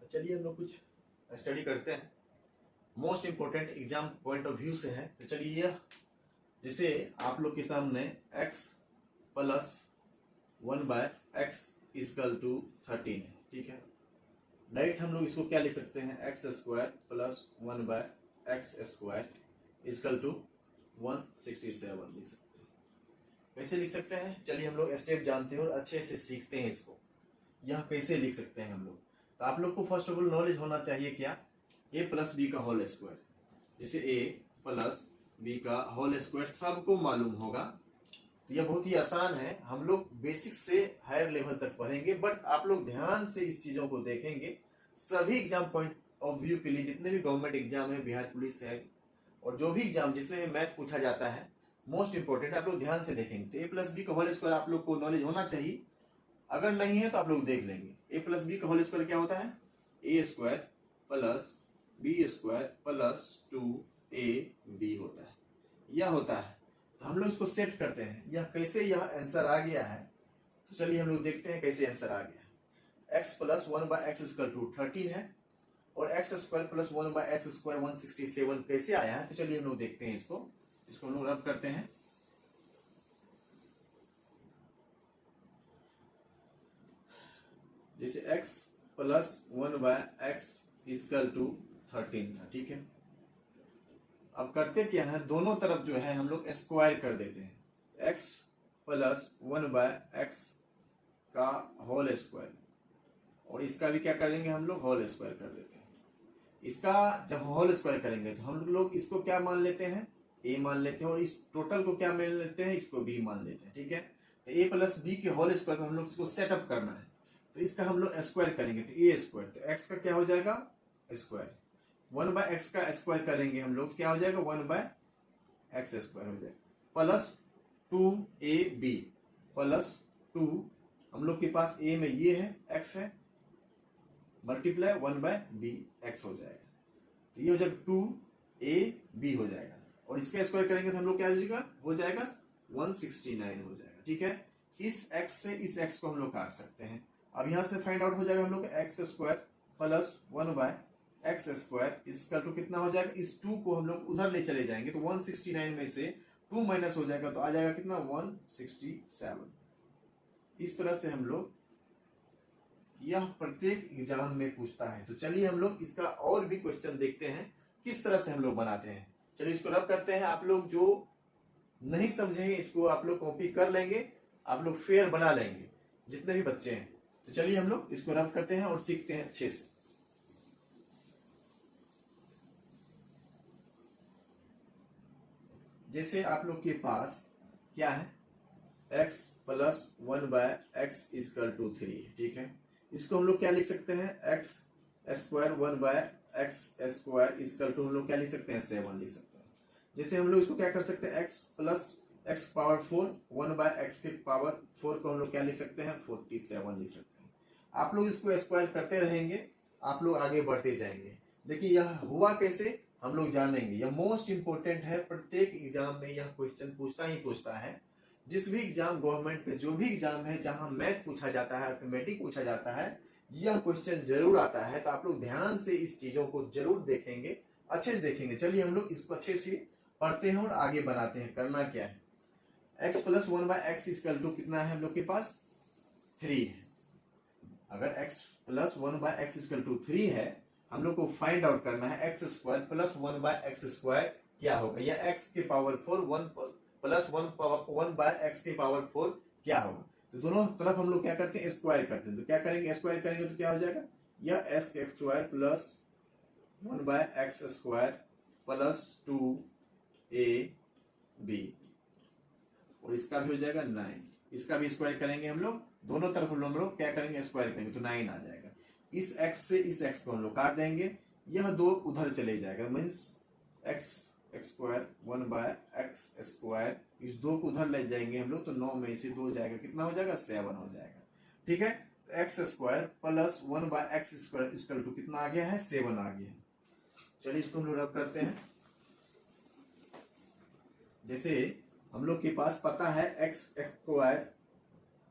तो चलिए हम लोग कुछ स्टडी करते हैं, most important exam point of view से है। तो चलिए जैसे आप लोग के सामने x plus 1/x is equal to 13 है, ठीक है। डायरेक्ट हम लोग इसको क्या लिख सकते हैं, x² plus 1/x square is equal to 167 लिख सकते हैं। कैसे लिख सकते हैं, चलिए हम लोग स्टेप जानते हैं और अच्छे से सीखते हैं इसको। यह कैसे लिख सकते हैं हम लोग, तो आप लोग को फर्स्ट ऑफ ऑल नॉलेज होना चाहिए क्या, a प्लस बी का होल स्क्वायर। जैसे a प्लस बी का होल स्क्वायर सबको मालूम होगा, तो यह बहुत ही आसान है। हम लोग बेसिक से हायर लेवल तक पढ़ेंगे, बट आप लोग ध्यान से इस चीजों को देखेंगे। सभी एग्जाम पॉइंट ऑफ व्यू के लिए जितने भी गवर्नमेंट एग्जाम है, बिहार पुलिस है, और जो भी एग्जाम जिसमें मैथ पूछा जाता है, मोस्ट इंपोर्टेंट आप लोग ध्यान से देखेंगे। तो a प्लस बी का होल स्क्वायर आप लोग को नॉलेज होना चाहिए, अगर नहीं है तो आप लोग देख लेंगे। a प्लस बी का होल स्क्वायर क्या होता है, a² plus b² plus 2ab होता है, यह होता है। तो हम लोग इसको सेट करते हैं, यह कैसे यह आंसर आ गया है। तो चलिए हम लोग देखते हैं कैसे आंसर आ गया है। x plus 1/x equal to 13 है और x² प्लस 1/x स्क्वायर 167 कैसे आया है। तो चलिए हम लोग देखते हैं इसको हम लोग रब करते हैं। जैसे x plus 1/x equal to 13 था, ठीक है। अब करते क्या है, दोनों तरफ जो है हम लोग स्क्वायर कर देते हैं। x प्लस 1/x का होल स्क्वायर, और इसका भी क्या करेंगे हम लोग, होल स्क्वायर कर देते हैं। इसका जब होल स्क्वायर करेंगे तो हम लोग इसको क्या मान लेते हैं, a मान लेते हैं, और इस टोटल को क्या मान लेते हैं, इसको b मान लेते हैं, ठीक है। तो a प्लस बी के होल स्क्वायर को हम लोग इसको सेटअप करना है, तो इसका हम लोग स्क्वायर करेंगे तो a², तो x का क्या हो जाएगा स्क्वायर, 1/x का स्क्वायर करेंगे हम लोग, क्या हो जाएगा 1/x स्क्वायर हो जाएगा, प्लस 2ab प्लस 2, हम लोग के पास a में ये है x है, मल्टीप्लाई 1/bx हो जाएगा, तो ये हो जाएगा 2ab हो जाएगा, और इसका स्क्वायर करेंगे तो हम लोग क्या हो जाएगा 169 हो जाएगा, ठीक है। इस x से इस x को हम लोग काट सकते हैं। अब यहां से फाइंड आउट हो जाएगा हम लोग x² प्लस 1/x स्क्वायर इसका टू कितना हो जाएगा, इस 2 को हम लोग उधर ले चले जाएंगे तो 169 में से 2 माइनस हो जाएगा, तो आ जाएगा कितना 167। इस तरह से हम लोग, यह प्रत्येक एग्जाम में पूछता है। तो चलिए हम लोग इसका और भी क्वेश्चन देखते हैं किस तरह से हम लोग बनाते हैं। चलिए इसको रब करते हैं। आप लोग जो नहीं समझे इसको आप लोग कॉपी कर लेंगे, आप लोग फेयर बना लेंगे जितने भी बच्चे हैं। तो चलिए हम लोग इसको रब करते हैं और सीखते हैं अच्छे से। जैसे आप लोग के पास क्या है, x plus 1/x equal to 3, ठीक है। इसको हम लोग क्या लिख सकते हैं, x² 1/x square equal to हम लोग क्या लिख सकते हैं 7 लिख सकते हैं। जैसे हम लोग इसको क्या कर सकते हैं, x plus x power 4 1/x के पावर 4 को हम लोग क्या लिख सकते हैं 47 लिख सकते हैं। आप लोग इसको स्क्वायर करते रहेंगे, आप लोग आगे बढ़ते जाएंगे। देखिए यह हुआ कैसे हम लोग जानेंगे, यह मोस्ट इंपोर्टेंट है। प्रत्येक एग्जाम में यह क्वेश्चन पूछता है। जिस भी एग्जाम गवर्नमेंट के जो भी एग्जाम है जहां मैथ पूछा जाता है, अर्थमेटिक पूछा जाता है, यह क्वेश्चन जरूर आता है। तो आप लोग ध्यान से इस चीजों को जरूर देखेंगे, अच्छे से देखेंगे। चलिए हम लोग इसको अच्छे से पढ़ते हैं और आगे बनाते हैं। करना क्या है, x plus 1/x equal to कितना है हम लोग के पास 3 है। अगर x plus 1/x equal to 3 है, हम लोग को फाइंड आउट करना है x² प्लस 1/x स्क्वायर क्या होगा, या x के पावर 4 1 प्लस 1/x के पावर 4 क्या होगा। तो दोनों तरफ हम लोग क्या करते हैं स्क्वायर करते हैं। तो क्या करेंगे, स्क्वायर करेंगे तो क्या हो जाएगा, यह x² plus 1/x square plus 2ab, और इसका भी हो जाएगा 9। इसका भी स्क्वायर करेंगे हम लोग, दोनों तरफ हम लोग क्या करेंगे स्क्वायर करेंगे तो 9 आ जाएगा। इस x से इस x को हम लोग काट देंगे, यह 2 उधर चले जाएगा, मीन्स x² 1/x स्क्वायर, इस 2 को उधर ले जाएंगे हम लोग तो 9 में से 2 जाएगा, कितना हो जाएगा 7 हो जाएगा, ठीक है। तो x² plus 1/x square equal to कितना आ गया है 7 आ गया है। चलिए इसको हम लोग रब करते हैं। जैसे हम लोग के पास पता है x²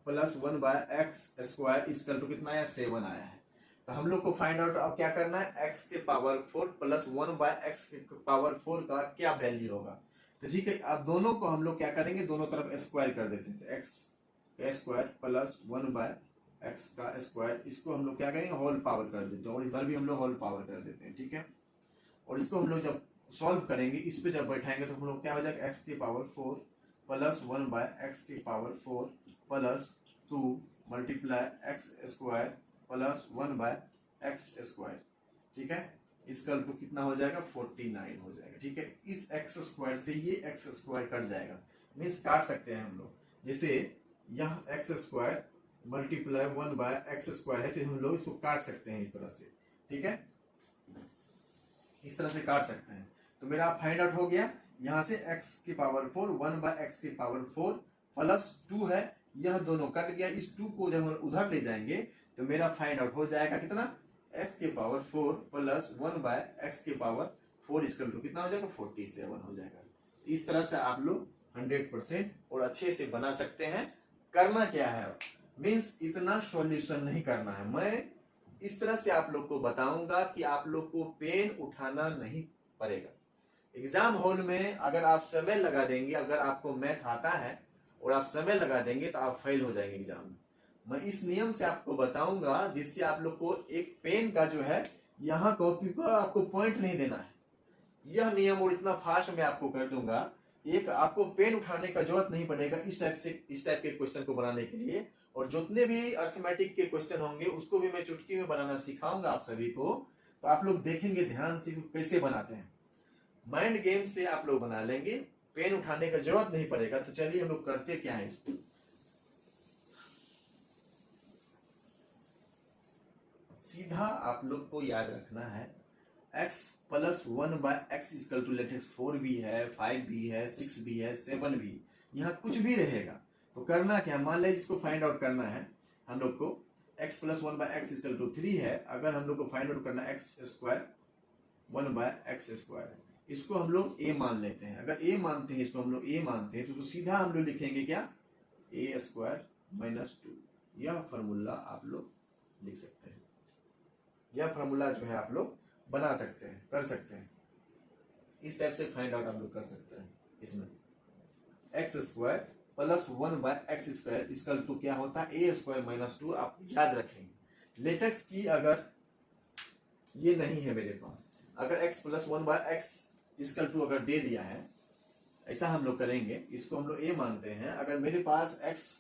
plus 1/x square equal to कितना आया 7 आया है। तो हम लोग को फाइंड आउट अब क्या करना है, x के पावर 4 प्लस 1 बाय एक्स के पावर 4 का क्या वैल्यू होगा। तो ठीक है, अब दोनों को हम लोग क्या करेंगे, दोनों तरफ स्क्वायर कर देते हैं। तो x का स्क्वायर प्लस 1 बाय एक्स का स्क्वायर, इसको हम लोग क्या करेंगे, होल पावर कर देते हैं, और इधर भी हम लोग होल पावर कर देते हैं। ठीक है, और इसको हम लोग जब सॉल्व करेंगे, इस पे जब बैठाएंगे तो हम लोग क्या हो जाएगा, x की पावर 4 प्लस 1 बाय एक्स की power 4 plus 2 multiply X square plus 1 by x square. ठीक है, इसका तो कितना हो जाएगा, 49 हो जाएगा। ठीक है, इस एक्स स्क्वायर से ये एक्स स्क्वायर कट जाएगा, मीन्स काट सकते हैं हम लोग। जैसे यह X square multiply 1 by x square है, तो हम लोग इसको काट सकते हैं इस तरह से। ठीक है, इस तरह से काट सकते हैं। तो मेरा फाइंड आउट हो गया, यहां से x की पावर 4 1 बाय एक्स की पावर 4 प्लस 2 है, यह दोनों कट गया। इस 2 को जब हम उधर ले जाएंगे तो मेरा फाइंड आउट हो जाएगा कितना, x की पावर 4 प्लस 1 बाय एक्स की पावर 4 इसका कितना हो जाएगा, 47 हो जाएगा। इस तरह से आप लोग 100% और अच्छे से बना सकते हैं। करना क्या है, मीन्स इतना सॉल्यूशन नहीं करना है। मैं इस तरह से आप लोग को बताऊंगा कि आप लोग को पेन उठाना नहीं पड़ेगा। एग्जाम हॉल में अगर आप समय लगा देंगे, अगर आपको मैथ आता है और आप समय लगा देंगे तो आप फेल हो जाएंगे एग्जाम में। मैं इस नियम से आपको बताऊंगा, जिससे आप लोग को एक पेन का जो है, यहाँ कॉपी पर आपको पॉइंट नहीं देना है। यह नियम और इतना फास्ट मैं आपको कर दूंगा, एक आपको पेन उठाने का जरूरत नहीं पड़ेगा इस टाइप के क्वेश्चन को बनाने के लिए। और जितने भी अर्थमेटिक के क्वेश्चन होंगे उसको भी मैं चुटकी में बनाना सिखाऊंगा आप सभी को। तो आप लोग देखेंगे ध्यान से कैसे बनाते हैं, माइंड गेम से आप लोग बना लेंगे, पेन उठाने का जरूरत नहीं पड़ेगा। तो चलिए हम लोग करते क्या है, इसको सीधा आप लोग को याद रखना है। x plus 1 by x equal to latex 4 भी है, 5 भी है, 6 भी है, 7 भी, यहाँ कुछ भी रहेगा। तो करना क्या, मान लीजिए इसको फाइंड आउट करना है हम लोग को, x plus 1 by x equal to 3 है। अगर हम लोग को फाइंड आउट करना है x square 1 by x square, इसको हम लोग a मान लेते हैं। अगर a मानते हैं, इसको हम लोग a मानते हैं, तो सीधा हम लोग लिखेंगे क्या, a स्क्वायर माइनस 2। यह फॉर्मूला आप लोग लिख सकते हैं, यह फॉर्मूला जो है आप लोग बना सकते हैं, कर सकते हैं। इस टाइप से फाइंड आउट आप लोग कर सकते हैं। इसमें x square plus 1 by x square इसका टू क्या होता है, ए स्क्वायर माइनस 2। आप याद रखेंगे लेटेक्स की अगर ये नहीं है मेरे पास, अगर x प्लस 1 बाय एक्स इसका टू अगर दे दिया है, ऐसा हम लोग करेंगे, इसको हम लोग a मानते हैं। अगर मेरे पास x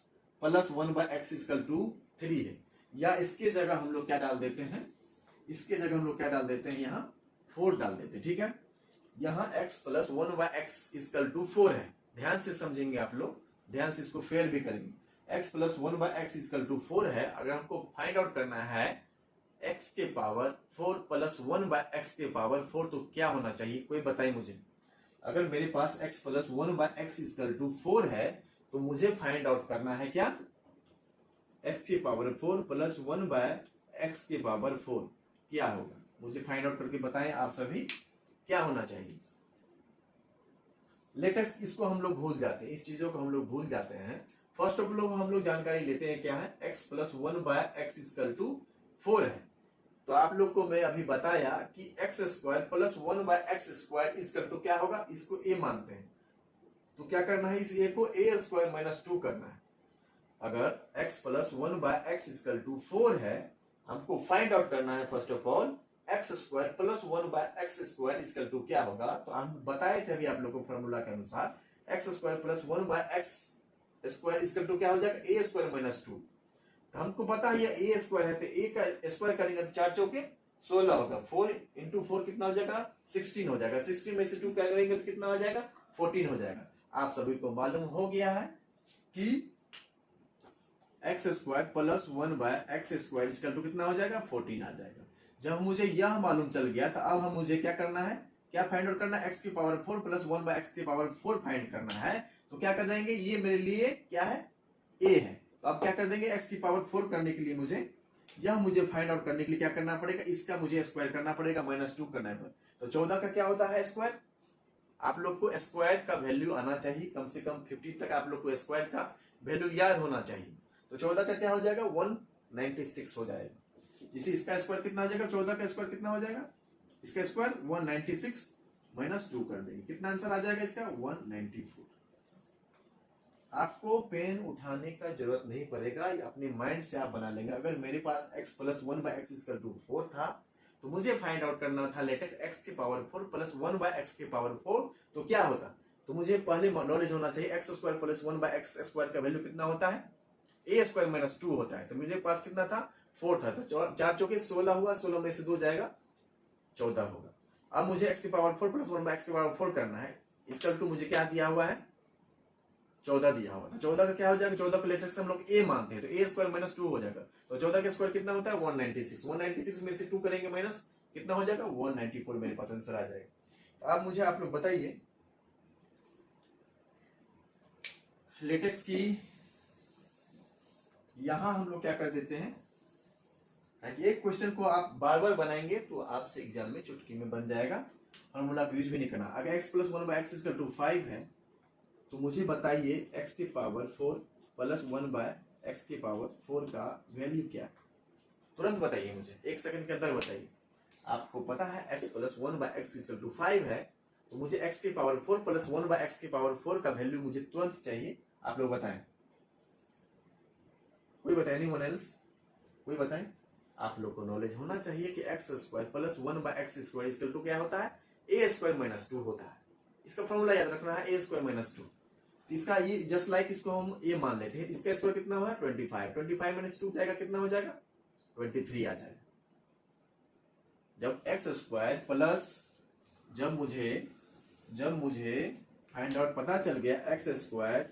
प्लस 1 बाय एक्स इसका टू 3 है, या इसके जगह हम लोग क्या डाल देते हैं, इसके जगह हम लोग क्या डाल देते हैं, यहाँ 4 डाल देते हैं। ठीक है, यहाँ x plus 1 by x equal to 4 है, ध्यान से समझेंगे आप लोग, ध्यान से इसको फेयर भी करेंगे। x plus 1 by x equal to 4 है। अगर हमको फाइंड आउट करना है x के पावर 4 प्लस 1 बाय एक्स के पावर 4, तो क्या होना चाहिए, कोई बताइए मुझे। अगर मेरे पास x plus 1 by x equal to 4 है, तो मुझे फाइंड आउट करना है क्या, x के पावर 4 प्लस 1 बाय एक्स के पावर 4 क्या होगा, मुझे फाइंड आउट करके बताएं आप सभी क्या होना चाहिए। लेटेस्ट इसको हम लोग भूल जाते हैं, इस चीजों को हम लोग भूल जाते हैं। फर्स्ट ऑफ लोग हम लोग जानकारी लेते हैं क्या है, x plus 1 by x equal to 4 है। तो आप लोग को मैं अभी बताया कि x square plus 1 by x square equal to क्या होगा, इसको a मानते हैं। तो क्या करना है, इस a को a स्क्वायर माइनस 2 करना है। अगर x plus 1 by x equal to 4 है, हमको फाइंड आउट करना है first of all x square plus 1 by x square equal to क्या होगा। तो हम बताए थे अभी आप लोगों को फॉर्मूला के अनुसार x square plus 1 by x square equal to क्या हो जाएगा, ए स्क्वायर माइनस 2। तो हमको पता है ये ए स्क्वायर है, तो ए का स्क्वायर करेंगे तो 4 चौके 16 होगा, 4 इंटू 4 कितना हो जाएगा, 16 हो जाएगा। 16 में से 2 करेंगे तो कितना हो जाएगा, 14 हो जाएगा। आप सभी को मालूम हो गया है कि x square plus 1 by x square equal to कितना हो जाएगा, 14 आ जाएगा। जब मुझे यह मालूम चल गया, तो अब हम मुझे क्या करना है, क्या फाइंड आउट करना है, एक्स की पावर 4 प्लस 1 बाय एक्स की पावर 4 फाइंड करना है। तो क्या कर देंगे, ये मेरे लिए क्या है, ए है। तो अब क्या कर देंगे, एक्स की पावर 4 करने के लिए मुझे फाइंड आउट करने के लिए क्या करना पड़ेगा, इसका मुझे स्क्वायर करना पड़ेगा, माइनस 2 करना है। तो 14 का क्या होता है स्क्वायर, आप लोग को स्क्वायर का वैल्यू आना चाहिए, कम से कम 50 तक आप लोग को स्क्वायर का वैल्यू याद होना चाहिए। तो 14 का क्या हो जाएगा, 196 हो जाएगा। जैसे इसका स्क्वायर कितना हो जाएगा, 14 का स्क्वायर कितना हो जाएगा, इसका स्क्वायर 196 माइनस 2 कर देंगे, कितना आंसर आ जाएगा इसका 194। आपको पेन उठाने का जरूरत नहीं पड़ेगा, ये अपने माइंड से आप बना लेंगे। अगर मेरे पास x प्लस 1/x=4 था तो मुझे फाइंड आउट करना था लेटेस्ट x की पावर 4 प्लस 1/x की पावर 4, तो क्या होता, तो मुझे पहले नॉलेज होना चाहिए x² प्लस 1/x² का वैल्यू कितना होता है, a² माइनस 2 होता है। तो मेरे पास कितना था, 4 था, तो 4 चौके 16 हुआ, 16 में से 2 जाएगा 14 होगा। अब मुझे x की पावर 4 प्लस 1/x की पावर 4 करना है, इसका टू मुझे क्या दिया हुआ है, 14 दिया हुआ था। 14 का क्या हो जाएगा, 14 को लेटेस्ट हम लोग a मानते हैं, तो a² माइनस 2 हो जाएगा। तो 14 का स्क्वायर कितना होता है 196, 196 में से 2 करेंगे माइनस, कितना हो जाएगा 194, मेरे पास आंसर आ जाएगा। तो अब मुझे आप लोग बताइए लेटेक्स की यहां हम लोग क्या कर देते हैं, एक क्वेश्चन को आप बार बार बनाएंगे तो आपसे एग्जाम में चुटकी में बन जाएगा, फॉर्मूला यूज भी नहीं करना। अगर x प्लस 1/x=5 है तो मुझे बताइए x की पावर 4 प्लस 1/x की पावर 4 का वैल्यू क्या, तुरंत बताइए मुझे, 1 सेकंड के अंदर बताइए। आपको पता है x प्लस 1/x=5 है, तो मुझे x की पावर 4 प्लस 1/x की पावर 4 का वैल्यू मुझे तुरंत चाहिए। आप लोग बताएं, कोई बताए नहीं, वन एल्स कोई बताए। आप लोग को नॉलेज होना चाहिए कि x² प्लस 1/x² क्या होता है, a² माइनस 2 होता है। इसका फॉर्मूला याद रखना है, a² माइनस 2। इसका ये जस्ट लाइक इसको हम a मान लेते हैं, इसका स्क्वायर कितना हुआ 25, 25 माइनस 2 जाएगा, कितना हो जाएगा 23 आ जाएगा। जब x² प्लस, जब मुझे फाइंड आउट पता चल गया x²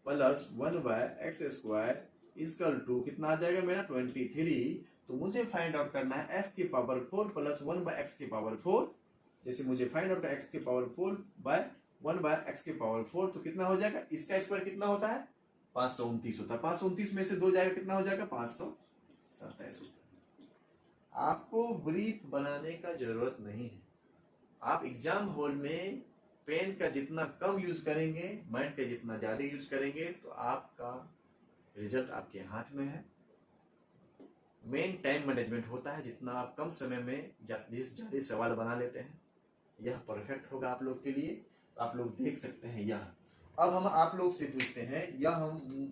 प्लस 1/x² कितना आ जाएगा मेरा 23, तो मुझे फाइंड आउट करना है x की पावर 4 प्लस 1/x की पावर 4। जैसे मुझे फाइंड आउट x की पावर 4 बाय 1/x की पावर 4, तो कितना हो जाएगा, इसका स्क्वायर कितना होता है 529 होता है, 529 में से 2 जाएगा, कितना हो जाएगा 527 होता है। आपको ब्रीफ बनाने का जरूरत नहीं है, आप एग्जाम हॉल में पेन का जितना कम यूज करेंगे, माइंड का जितना ज्यादा यूज करेंगे, तो आपका रिजल्ट आपके हाथ में है। मेन टाइम मैनेजमेंट होता है, जितना आप कम समय में ज्यादा सवाल बना लेते हैं, यह परफेक्ट होगा आप लोग के लिए। आप लोग देख सकते हैं यह। अब हम आप लोग से पूछते हैं,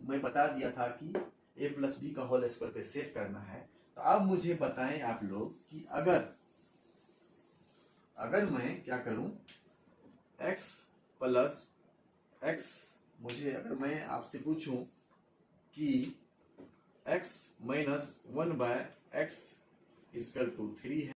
मैं बता दिया था कि a प्लस बी का होल स्क्वायर पे सेट करना है। तो अब मुझे बताएं आप लोग कि अगर मैं क्या करूं, x प्लस x, मुझे अगर मैं आपसे पूछूं कि x माइनस 1/x=3 है,